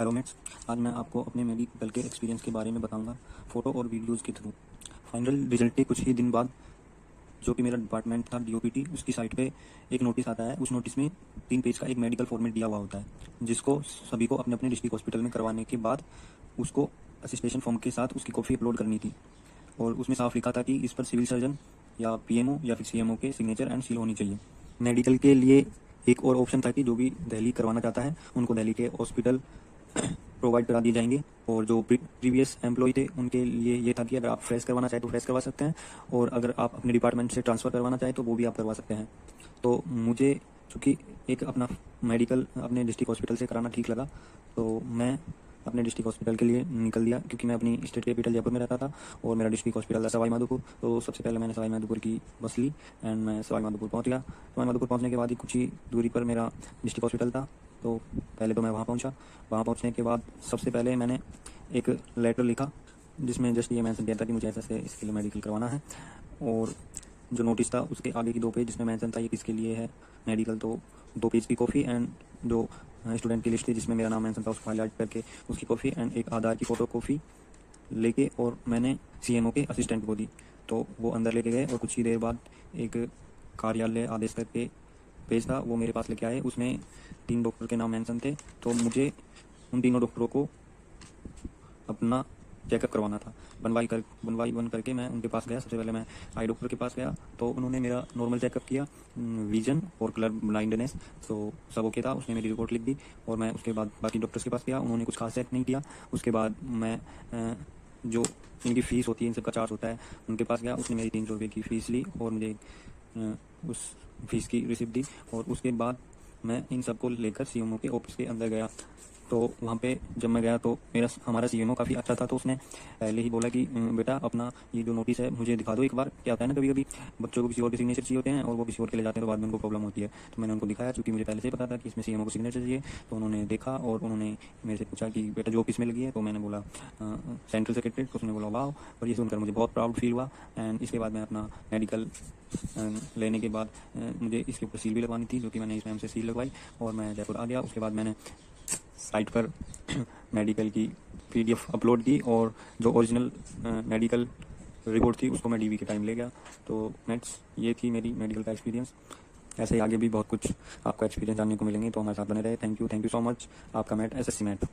Hello mats, आज मैं आपको अपने मेडिकल के एक्सपीरियंस के बारे में बताऊंगा फ़ोटो और वीडियोज़ के थ्रू। फाइनल रिजल्ट के कुछ ही दिन बाद जो कि मेरा डिपार्टमेंट था डीओपीटी, उसकी साइट पे एक नोटिस आता है। उस नोटिस में 3 पेज का एक मेडिकल फॉर्मेट दिया हुआ होता है, जिसको सभी को अपने अपने डिस्ट्रिक्ट हॉस्पिटल में करवाने के बाद उसको असिस्टेशन फॉर्म के साथ उसकी कॉपी अपलोड करनी थी। और उसमें साफ लिखा था कि इस पर सिविल सर्जन या पीएमओ या फिर सीएमओ के सिग्नेचर एंड सील होनी चाहिए। मेडिकल के लिए एक और ऑप्शन था कि जो भी दिल्ली करवाना चाहता है उनको दिल्ली के हॉस्पिटल प्रोवाइड करा दिए जाएंगे, और जो प्रीवियस एम्प्लॉय थे उनके लिए ये था कि अगर आप फ्रेश करवाना चाहें तो फ्रेश करवा सकते हैं, और अगर आप अपने डिपार्टमेंट से ट्रांसफ़र करवाना चाहें तो वो भी आप करवा सकते हैं। तो मुझे चूँकि एक अपना मेडिकल अपने डिस्ट्रिक्ट हॉस्पिटल से कराना ठीक लगा, तो मैं अपने डिस्ट्रिक्ट हॉस्पिटल के लिए निकल दिया, क्योंकि मैं अपनी स्टेट कैपिटल जयपुर में रहता था और मेरा डिस्ट्रिक्ट हॉस्पिटल था सवाई माधोपुर। तो सबसे पहले मैंने सवाई माधोपुर की बस ली एंड मैं सवाई माधोपुर पहुंच गया। सवाई माधोपुर पहुंचने के बाद ही कुछ ही दूरी पर मेरा डिस्ट्रिक्ट हॉस्पिटल था। तो पहले तो मैं वहाँ पहुँचा। वहाँ पहुँचने के बाद सबसे पहले मैंने एक लेटर लिखा, जिसमें जस्ट ये मेंशन किया था कि मुझे ऐसे इसके लिए मेडिकल करवाना है। और जो नोटिस था उसके आगे की 2 पेज जिसमें मेंशन था ये किसके लिए है मेडिकल, तो 2 पेज की कॉपी एंड जो स्टूडेंट की लिस्ट थी जिसमें मेरा नाम मेंशन था उसको हाईलाइट करके उसकी कॉपी एंड एक आधार की फ़ोटो कॉपी लेके और मैंने सीएमओ के असिस्टेंट को दी। तो वो अंदर लेके गए और कुछ ही देर बाद एक कार्यालय आदेश करके पेज था वो मेरे पास लेके आए। उसमें 3 डॉक्टर के नाम मेंशन थे। तो मुझे उन तीनों डॉक्टरों को अपना चेकअप करवाना था। 1 बाई 1 करके मैं उनके पास गया। सबसे पहले मैं आई डॉक्टर के पास गया, तो उन्होंने मेरा नॉर्मल चेकअप किया, विजन और कलर ब्लाइंडनेस, तो सब ओके था। उसने मेरी रिपोर्ट लिख दी और मैं उसके बाद बाकी डॉक्टर्स के पास गया। उन्होंने कुछ खास चेक नहीं किया। उसके बाद मैं जो इनकी फ़ीस होती है, इन सब का चार्ज होता है, उनके पास गया। उसने मेरी 300 रुपये की फ़ीस ली और मुझे उस फीस की रिसिप्ट दी। और उसके बाद मैं इन सबको लेकर सीएमओ के ऑफिस के अंदर गया। तो वहाँ पे जब मैं गया तो हमारा सीएमओ काफ़ी अच्छा था। तो उसने पहले ही बोला कि बेटा अपना ये जो नोटिस है मुझे दिखा दो एक बार। क्या होता है ना, कभी कभी बच्चों को किसी और के सिग्नेचर चाहिए होते हैं और वो किसी और के ले जाते हैं तो बाद में उनको प्रॉब्लम होती है। तो मैंने उनको दिखाया, क्योंकि मुझे पहले से ही पता था कि इसमें सीएमओ को सिग्नेचर चाहिए। तो उन्होंने देखा और उन्होंने मेरे से पूछा कि बेटा जो ऑफिस में लगी है, तो मैंने बोला सेंट्रल सेक्रेटरी। तो उसने बोला वाह। और ये सुनकर मुझे बहुत प्राउड फील हुआ। एंड इसके बाद मैं अपना मेडिकल लेने के बाद मुझे इसके ऊपर सील भी लगवानी थी, जो कि मैंने इस मैम से सील लगवाई और मैं जयपुर आ गया। उसके बाद मैंने साइट पर मेडिकल की पीडीएफ अपलोड की और जो ओरिजिनल मेडिकल रिपोर्ट थी उसको मैं डीवी के टाइम ले गया। तो नेट्स ये थी मेरी मेडिकल का एक्सपीरियंस। ऐसे ही आगे भी बहुत कुछ आपका एक्सपीरियंस जानने को मिलेंगे, तो हमारे साथ बने रहे। Thank you so much. आपका मैट एसएससी मैट।